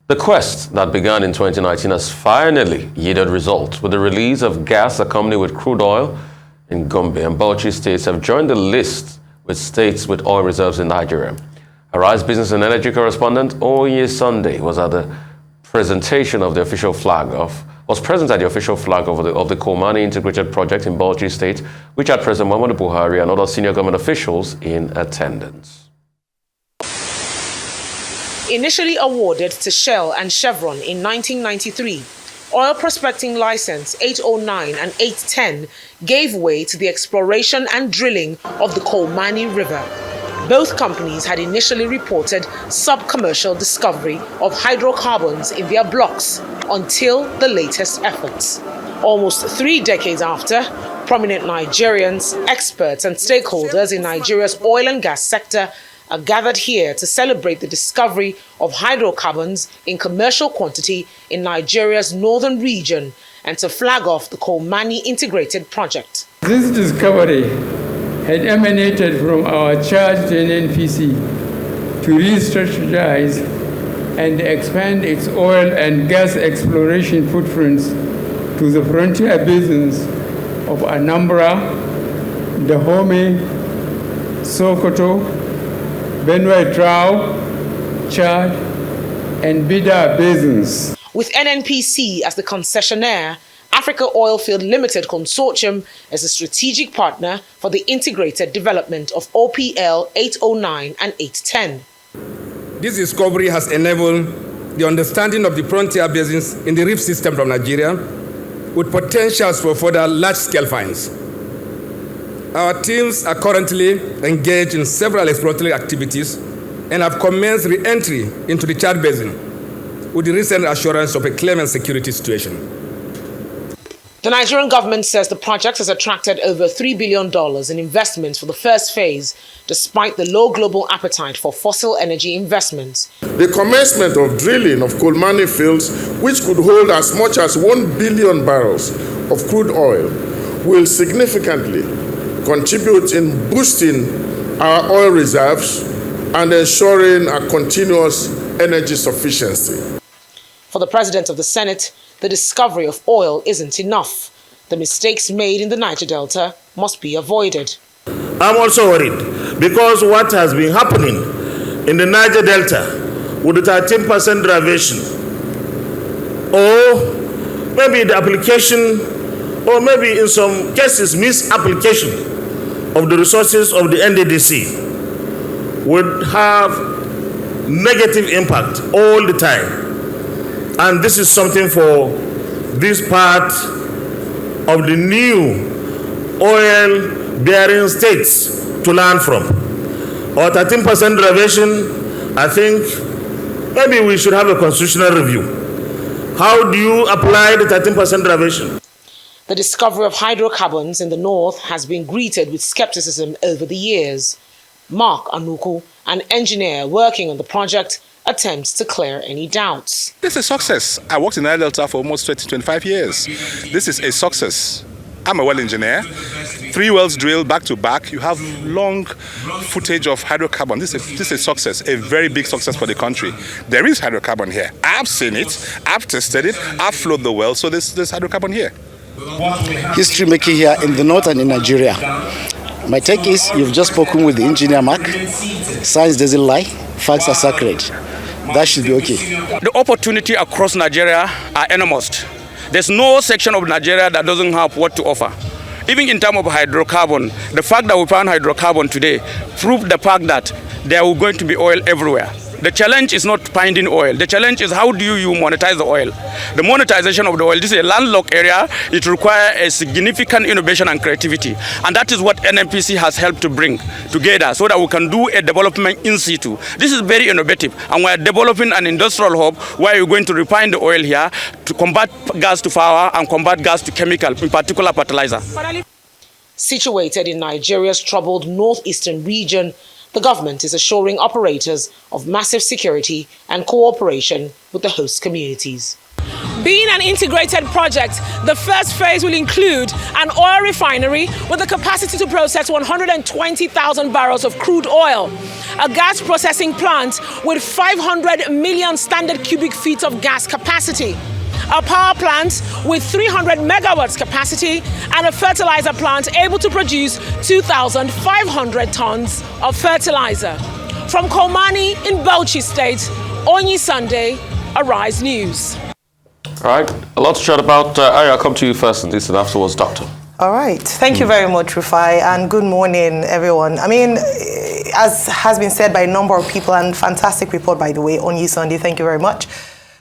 The quest that began in 2019 has finally yielded results, with the release of gas accompanied with crude oil in Gombe and Bauchi states have joined the list with states with oil reserves in Nigeria. Arise business and energy correspondent Oye Sunday was at the presentation of the official flag was present at the official flag of the Kolmani integrated project in Bauchi state, which had President Muhammadu Buhari and other senior government officials in attendance. Initially awarded to Shell and Chevron in 1993, oil prospecting license 809 and 810 gave way to the exploration and drilling of the Kolmani River. Both companies had initially reported sub-commercial discovery of hydrocarbons in their blocks until the latest efforts. Almost 3 decades after, prominent Nigerians, experts and stakeholders in Nigeria's oil and gas sector are gathered here to celebrate the discovery of hydrocarbons in commercial quantity in Nigeria's northern region and to flag off the Kolmani integrated project. This discovery had emanated from our charge to NNPC to re-strategize and expand its oil and gas exploration footprints to the frontier basins of Anambra, Dahomey, Sokoto, Benue Trau, Chad, and Bida basins. With NNPC as the concessionaire, Africa Oilfield Limited Consortium is a strategic partner for the integrated development of OPL 809 and 810. This discovery has enabled the understanding of the frontier basins in the reef system of Nigeria, with potentials for further large-scale finds. Our teams are currently engaged in several exploratory activities and have commenced re-entry into the Chad Basin with the recent assurance of a clement security situation. The Nigerian government says the project has attracted over $3 billion in investments for the first phase, despite the low global appetite for fossil energy investments. The commencement of drilling of Kolmani fields, which could hold as much as 1 billion barrels of crude oil, will significantly contribute in boosting our oil reserves and ensuring a continuous energy sufficiency. For the President of the Senate, the discovery of oil isn't enough. The mistakes made in the Niger Delta must be avoided. I'm also worried because what has been happening in the Niger Delta with the 13% derivation, or maybe the application, or maybe in some cases misapplication of the resources of the NDDC would have negative impact all the time. And this is something for this part of the new oil-bearing states to learn from. Our 13% derivation, I think maybe we should have a constitutional review. How do you apply the 13% derivation? The discovery of hydrocarbons in the north has been greeted with skepticism over the years. Mark Anuku, an engineer working on the project, attempts to clear any doubts. This is a success. I worked in Niger Delta for almost 25 years. This is a success. I'm a well engineer. 3 wells drilled back to back. You have long footage of hydrocarbon. This is a success, a very big success for the country. There is hydrocarbon here. I've seen it. I've tested it. I've flowed the well. So there's hydrocarbon here. History making here in the north and in Nigeria. My take is you've just spoken with the engineer Mark. Science doesn't lie. Facts are sacred. That should be okay. The opportunity across Nigeria are enormous. There's no section of Nigeria that doesn't have what to offer. Even in terms of hydrocarbon, the fact that we found hydrocarbon today proved the fact that there are going to be oil everywhere. The challenge is not finding oil. The challenge is how do you monetize the oil? The monetization of the oil, this is a landlocked area. It requires a significant innovation and creativity. And that is what NNPC has helped to bring together so that we can do a development in situ. This is very innovative. And we're developing an industrial hub where we're going to refine the oil here to convert gas to power and convert gas to chemical, in particular fertilizer. Situated in Nigeria's troubled northeastern region, the government is assuring operators of massive security and cooperation with the host communities. Being an integrated project, the first phase will include an oil refinery with the capacity to process 120,000 barrels of crude oil, a gas processing plant with 500 million standard cubic feet of gas capacity, a power plant with 300 megawatts capacity, and a fertilizer plant able to produce 2,500 tons of fertilizer. From Kolmani in Bauchi State, Onyi Sunday, Arise News. All right, a lot to chat about. I'll come to you first and this, and afterwards, Doctor. All right. Thank you very much, Rufai, and good morning, everyone. I mean, as has been said by a number of people, and fantastic report, by the way, Onyi Sunday, thank you very much.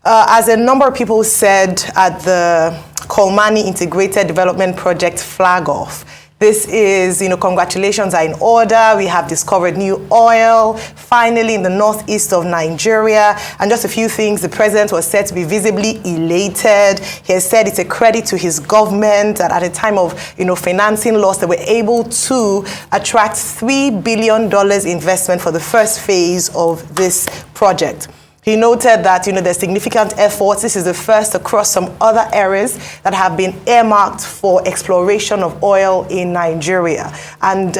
As a number of people said at the Kolmani Integrated Development Project flag off, this is, congratulations are in order. We have discovered new oil, finally in the northeast of Nigeria. And just a few things, the president was said to be visibly elated. He has said it's a credit to his government that at a time of, financing loss, they were able to attract $3 billion investment for the first phase of this project. He noted that, there's significant efforts. This is the first across some other areas that have been earmarked for exploration of oil in Nigeria. And,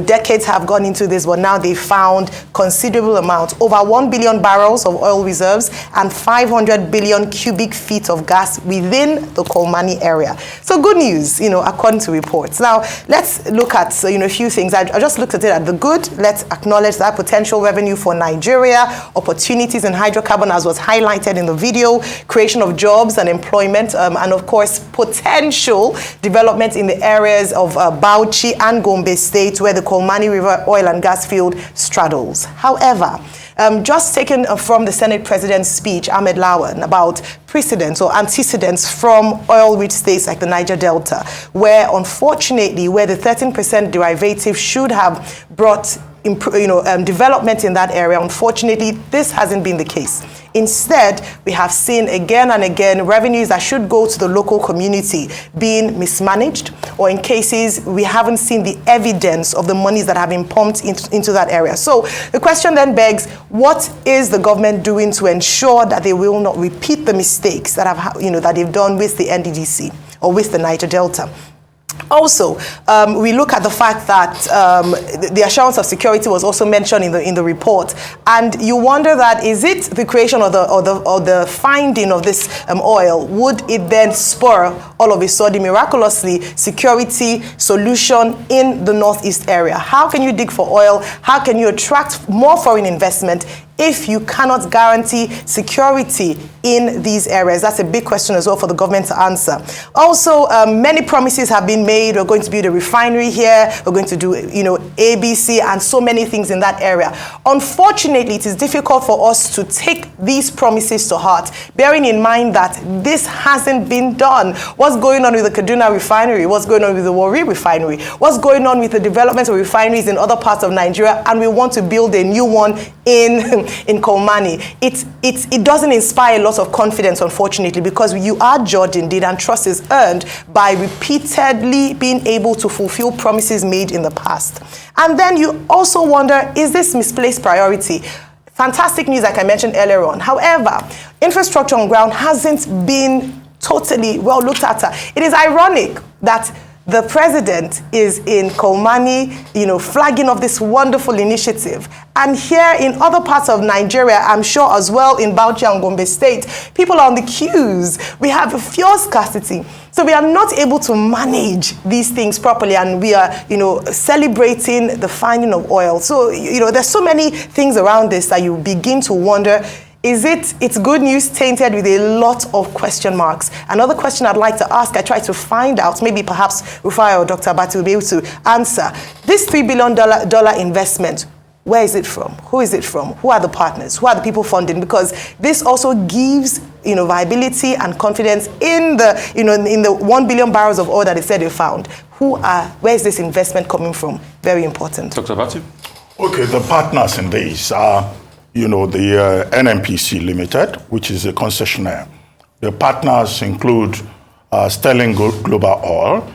decades have gone into this, but now they found considerable amounts, over 1 billion barrels of oil reserves and 500 billion cubic feet of gas within the Kolmani area. So good news, according to reports. Now, let's look at, a few things. I just looked at it at the good. Let's acknowledge that potential revenue for Nigeria, opportunities in hydrocarbon, as was highlighted in the video, creation of jobs and employment, and of course, potential development in the areas of Bauchi and Gombe State, where the Kolmani River oil and gas field straddles. However, just taken from the Senate President's speech, Ahmed Lawan, about precedents or antecedents from oil-rich states like the Niger Delta, where unfortunately, where the 13% derivative should have brought development in that area, unfortunately, this hasn't been the case. Instead, we have seen again and again revenues that should go to the local community being mismanaged, or in cases we haven't seen the evidence of the monies that have been pumped into that area. So the question then begs, what is the government doing to ensure that they will not repeat the mistakes that that they've done with the NDDC or with the Niger Delta? Also, we look at the fact that the assurance of security was also mentioned in the report, and you wonder that is it the creation or the finding of this oil, would it then spur all of a sudden miraculously security solution in the northeast area? How can you dig for oil? How can you attract more foreign investment if you cannot guarantee security in these areas? That's a big question as well for the government to answer. Also, many promises have been made. We're going to build a refinery here. We're going to do, ABC and so many things in that area. Unfortunately, it is difficult for us to take these promises to heart, bearing in mind that this hasn't been done. What's going on with the Kaduna refinery? What's going on with the Warri refinery? What's going on with the development of refineries in other parts of Nigeria? And we want to build a new one in Kolmani. It doesn't inspire a lot of confidence, unfortunately, because you are judged indeed and trust is earned by repeatedly being able to fulfill promises made in the past. And then you also wonder, is this misplaced priority? Fantastic news, like I mentioned earlier on. However, infrastructure on ground hasn't been totally well looked at. It is ironic that the president is in Kolmani, flagging off this wonderful initiative. And here in other parts of Nigeria, I'm sure as well in Bauchi and Gombe State, people are on the queues. We have a fuel scarcity. So we are not able to manage these things properly, and we are, celebrating the finding of oil. So, there's so many things around this that you begin to wonder, it's good news tainted with a lot of question marks? Another question I'd like to ask, I try to find out, maybe perhaps Rufai or Dr. Abati will be able to answer. This $3 billion investment, where is it from? Who is it from? Who are the partners? Who are the people funding? Because this also gives viability and confidence in the in the 1 billion barrels of oil that they said they found. Where is this investment coming from? Very important. Dr. Abati? Okay, the partners in this are the NNPC Limited, which is a concessionaire. The partners include Sterling Global Oil.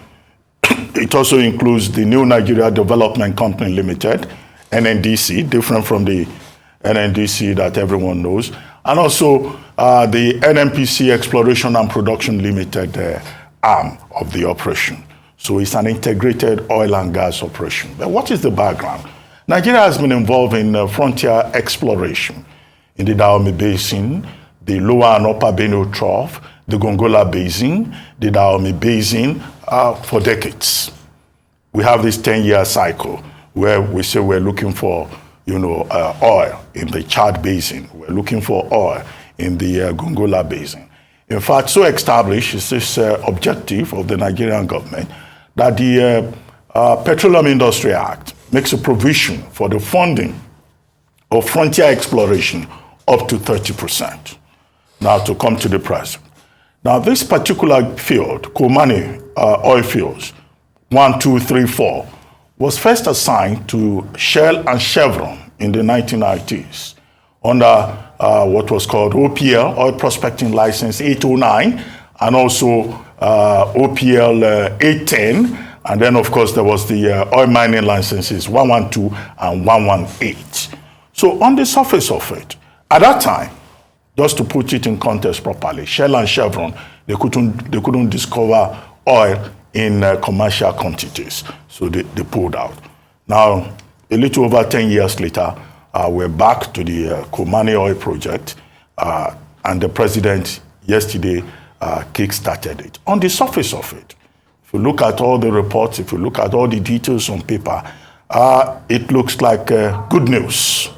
It also includes the New Nigeria Development Company Limited, NNDC, different from the NNDC that everyone knows, and also the NNPC Exploration and Production Limited arm of the operation. So it's an integrated oil and gas operation. But what is the background? Nigeria has been involved in frontier exploration in the Dahomey Basin, the lower and upper Benue Trough, the Gongola Basin, the Dahomey Basin for decades. We have this 10-year cycle where we say we're looking for, oil in the Chad Basin. We're looking for oil in the Gongola Basin. In fact, so established is this objective of the Nigerian government that the Petroleum Industry Act makes a provision for the funding of frontier exploration up to 30%. Now, to come to the present. Now, this particular field, Kolmani oil fields, 1, 2, 3, 4, was first assigned to Shell and Chevron in the 1990s under what was called OPL, Oil Prospecting License 809, and also OPL 810. And then, of course, there was the oil mining licenses 112 and 118. So on the surface of it, at that time, just to put it in context properly, Shell and Chevron, they couldn't discover oil in commercial quantities, so they pulled out. Now, a little over 10 years later, we're back to the Kolmani oil project, and the president yesterday kick-started it. On the surface of it, if you look at all the reports, if you look at all the details on paper, it looks like good news.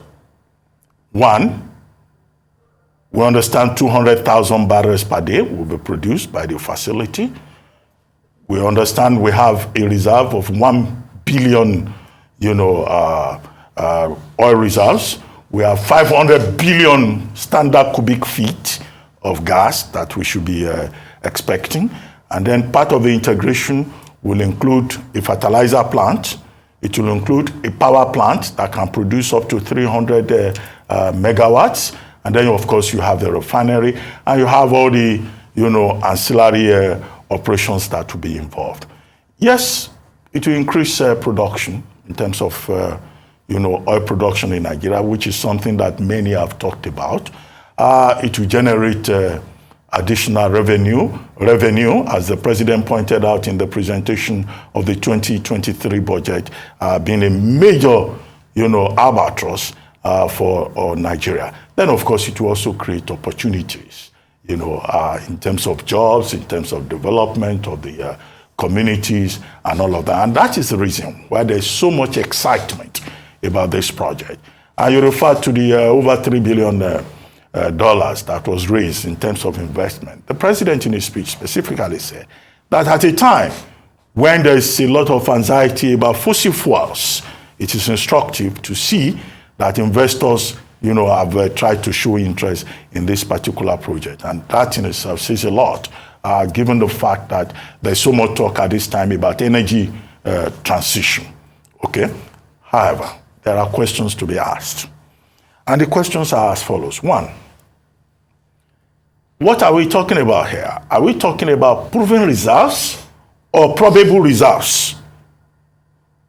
One, we understand 200,000 barrels per day will be produced by the facility. We understand we have a reserve of 1 billion, oil reserves. We have 500 billion standard cubic feet of gas that we should be expecting. And then part of the integration will include a fertilizer plant. It will include a power plant that can produce up to 300 megawatts. And then, of course, you have the refinery, and you have all the, ancillary operations that will be involved. Yes, it will increase production in terms of, oil production in Nigeria, which is something that many have talked about. It will generate additional revenue, as the president pointed out in the presentation of the 2023 budget, being a major, albatross for Nigeria. Then, of course, it will also create opportunities, in terms of jobs, in terms of development of the communities and all of that. And that is the reason why there's so much excitement about this project. And you refer to the over $3 billion that was raised in terms of investment. The president in his speech specifically said that at a time when there is a lot of anxiety about fossil fuels, it is instructive to see that investors, have tried to show interest in this particular project. And that in itself says a lot, given the fact that there's so much talk at this time about energy transition. Okay? However, there are questions to be asked. And the questions are as follows. One, what are we talking about here? Are we talking about proven reserves or probable reserves?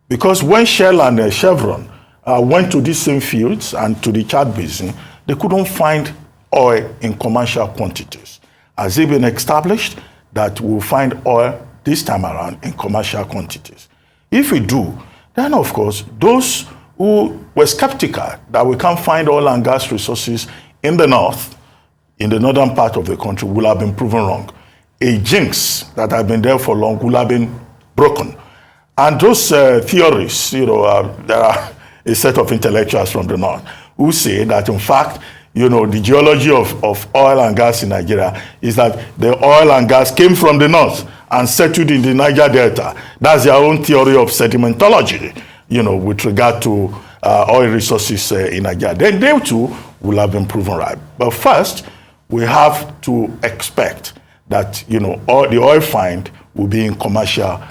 Because when Shell and Chevron went to these same fields and to the Chad Basin, they couldn't find oil in commercial quantities. Has it been established that we'll find oil this time around in commercial quantities? If we do, then of course, those who were skeptical that we can't find oil and gas resources in the north, in the northern part of the country, will have been proven wrong. A jinx that had been there for long will have been broken. And those theories, there are a set of intellectuals from the north who say that, in fact, the geology of oil and gas in Nigeria is that the oil and gas came from the north and settled in the Niger Delta. That's their own theory of sedimentology, with regard to oil resources in Nigeria. Then they too will have been proven right. But first, we have to expect that, all the oil find will be in commercial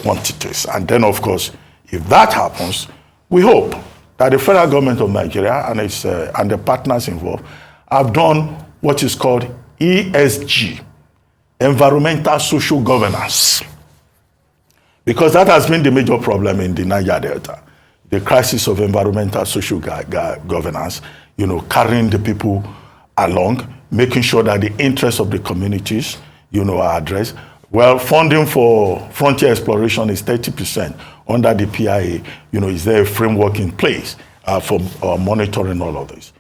quantities. And then, of course, if that happens, we hope that the federal government of Nigeria and the partners involved have done what is called ESG, environmental social governance. Because that has been the major problem in the Niger Delta, the crisis of environmental social governance, carrying the people along, making sure that the interests of the communities, are addressed. Well, funding for frontier exploration is 30% under the PIA, is there a framework in place for monitoring all of this?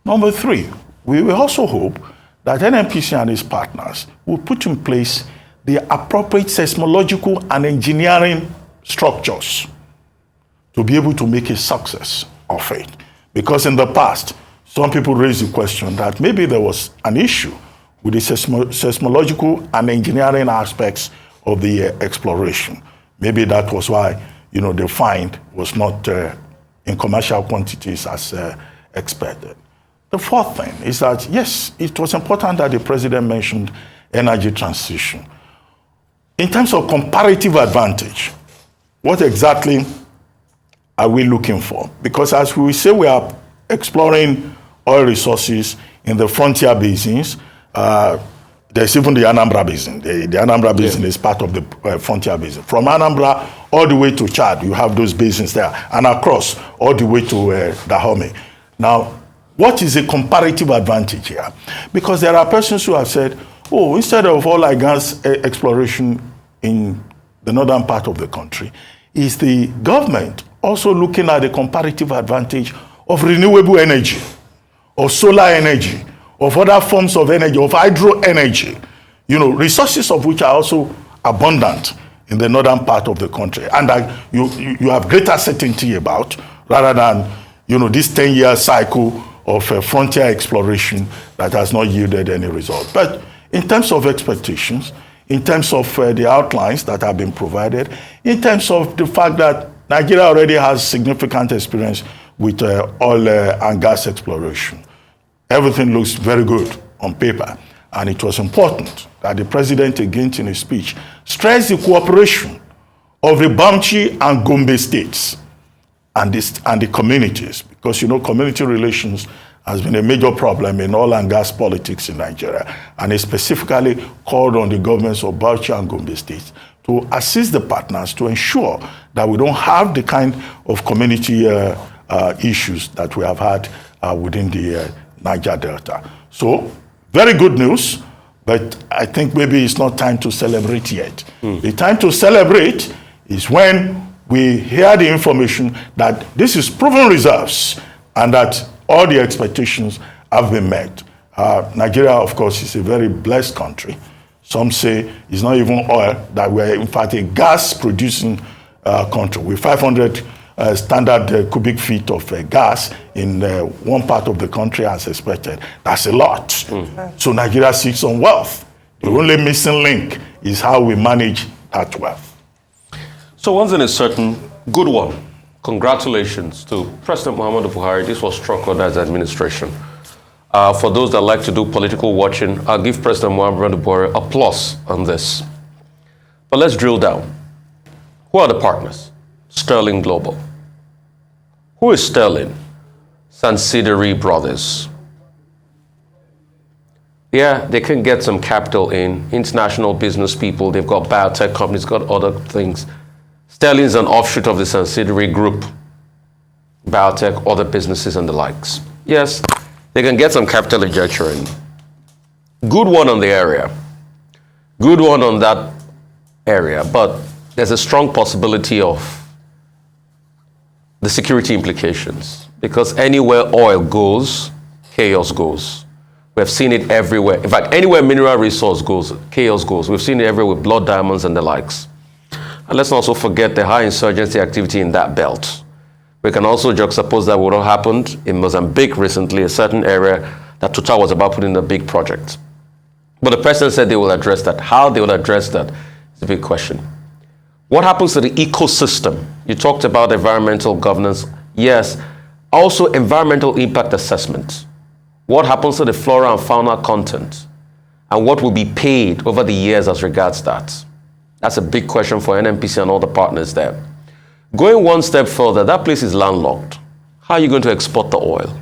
Number three, we will also hope that NNPC and its partners will put in place the appropriate seismological and engineering structures to be able to make a success of it. Because in the past, some people raised the question that maybe there was an issue with the seismological and engineering aspects of the exploration. Maybe that was why, the find was not in commercial quantities as expected. The fourth thing is that, yes, it was important that the president mentioned energy transition. In terms of comparative advantage, what exactly are we looking for? Because as we say, we are exploring oil resources in the frontier basins. There's even the Anambra Basin. The Anambra Basin is part of the frontier basin. From Anambra all the way to Chad, you have those basins there, and across all the way to Dahomey. Now, what is a comparative advantage here? Because there are persons who have said, oh, instead of oil and gas exploration in the northern part of the country, is the government also looking at the comparative advantage of renewable energy, of solar energy, of other forms of energy, of hydro energy, resources of which are also abundant in the northern part of the country, and that you have greater certainty about, rather than, this 10-year cycle of frontier exploration that has not yielded any result. But in terms of expectations, in terms of the outlines that have been provided, in terms of the fact that Nigeria already has significant experience with oil and gas exploration, everything looks very good on paper. And it was important that the president, again in his speech, stressed the cooperation of the Bauchi and Gombe states and the communities, because community relations has been a major problem in oil and gas politics in Nigeria, and he specifically called on the governments of Bauchi and Gombe states to assist the partners to ensure that we don't have the kind of community issues that we have had within the Niger Delta. So, very good news, but I think maybe it's not time to celebrate yet. The time to celebrate is when we hear the information that this is proven reserves and that all the expectations have been met. Nigeria, of course, is a very blessed country. Some say it's not even oil, that we're in fact a gas-producing country with 500 standard cubic feet of gas in one part of the country as expected. That's a lot. So Nigeria sits on wealth. The only missing link is how we manage that wealth. So one thing is certain, good one. Congratulations to President Muhammadu Buhari. This was struck under his administration. For those that like to do political watching, I'll give President Muhammadu Buhari applause on this. But let's drill down. Who are the partners? Sterling Global. Who is Sterling? Sansideri Brothers. Yeah, they can get some capital in. International business people, they've got biotech companies, got other things. Sterling is an offshoot of the Sansideri Group. Biotech, other businesses and the likes. Yes, they can get some capital injection in. Good one on the area. Good one on that area, but there's a strong possibility of the security implications, because anywhere oil goes, chaos goes. We have seen it everywhere. In fact, anywhere mineral resource goes, chaos goes. We've seen it everywhere with blood diamonds and the likes. And let's also forget the high insurgency activity in that belt. We can also juxtapose that with what happened in Mozambique recently, a certain area that Total was about putting in a big project. But the president said they will address that. How they will address that is a big question. What happens to the ecosystem? You talked about environmental governance. Yes, also environmental impact assessment. What happens to the flora and fauna content? And what will be paid over the years as regards that? That's a big question for NNPC and all the partners there. Going one step further, that place is landlocked. How are you going to export the oil?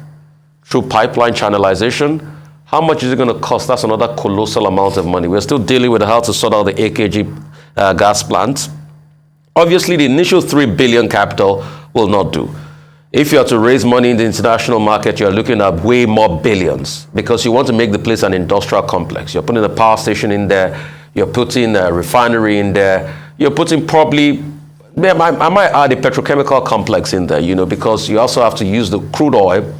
Through pipeline channelization? How much is it going to cost? That's another colossal amount of money. We're still dealing with how to sort out the AKG gas plant. Obviously, the initial 3 billion capital will not do. If you are to raise money in the international market, you're looking at way more billions, because you want to make the place an industrial complex. You're putting a power station in there. You're putting a refinery in there. You're putting probably I might add a petrochemical complex in there, because you also have to use the crude oil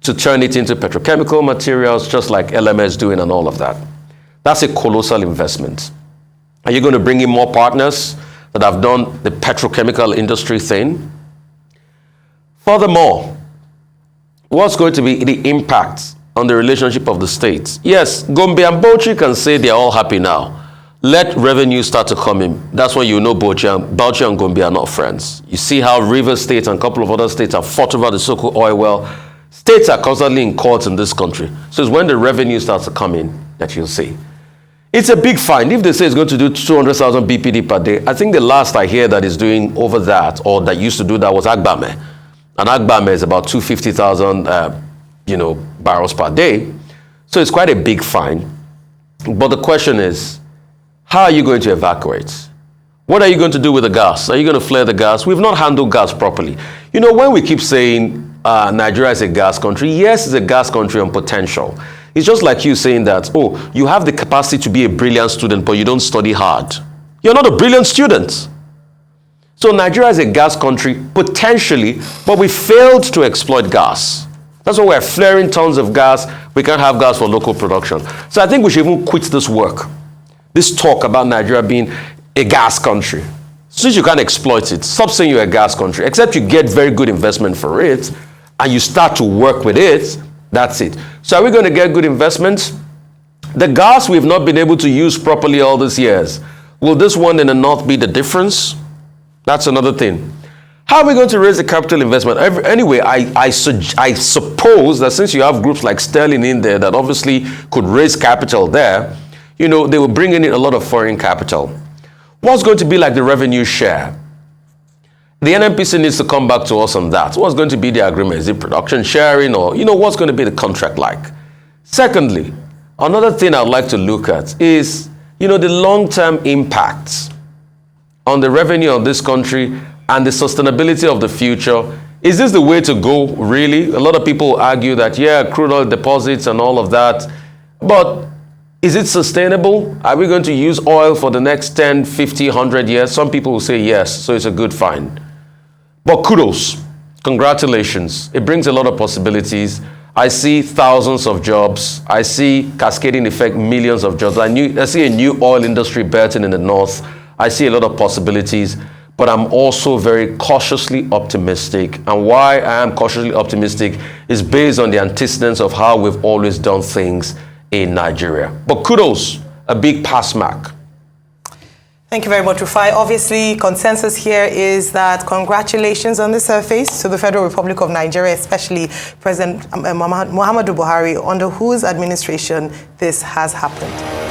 to turn it into petrochemical materials, just like LMS doing and all of that. That's a colossal investment. Are you going to bring in more partners that have done the petrochemical industry thing? Furthermore, what's going to be the impact on the relationship of the states? Yes, Gombe and Bauchi can say they're all happy now. Let revenue start to come in. That's when you know Bauchi and Gombe are not friends. You see how Rivers State and a couple of other states have fought over the so-called oil well. States are constantly in courts in this country. So it's when the revenue starts to come in that you'll see. It's a big find. If they say it's going to do 200,000 BPD per day, I think the last I hear that is doing over that, or that used to do that, was Agbame. And Agbame is about 250,000 barrels per day. So it's quite a big find. But the question is, how are you going to evacuate? What are you going to do with the gas? Are you going to flare the gas? We've not handled gas properly. When we keep saying Nigeria is a gas country, yes, it's a gas country on potential. It's just like you saying that, you have the capacity to be a brilliant student, but you don't study hard. You're not a brilliant student. So Nigeria is a gas country, potentially, but we failed to exploit gas. That's why we're flaring tons of gas. We can't have gas for local production. So I think we should even quit this work. This talk about Nigeria being a gas country. Since you can't exploit it, stop saying you're a gas country, except you get very good investment for it, and you start to work with it. That's it. So are we going to get good investments? The gas we've not been able to use properly all these years. Will this one in the north be the difference? That's another thing. How are we going to raise the capital investment? Anyway, I suppose that since you have groups like Sterling in there that obviously could raise capital there, they will bring in a lot of foreign capital. What's going to be like the revenue share? The NNPC needs to come back to us on that. What's going to be the agreement? Is it production sharing, or, what's going to be the contract like? Secondly, another thing I'd like to look at is, the long-term impacts on the revenue of this country and the sustainability of the future. Is this the way to go, really? A lot of people argue that, crude oil deposits and all of that, but is it sustainable? Are we going to use oil for the next 10, 50, 100 years? Some people will say yes, so it's a good find. But kudos, congratulations. It brings a lot of possibilities. I see thousands of jobs. I see cascading effect, millions of jobs. I see a new oil industry bursting in the north. I see a lot of possibilities, but I'm also very cautiously optimistic. And why I am cautiously optimistic is based on the antecedents of how we've always done things in Nigeria. But kudos, a big pass mark. Thank you very much, Rufai. Obviously, consensus here is that congratulations on the surface to the Federal Republic of Nigeria, especially President Muhammadu Buhari, under whose administration this has happened.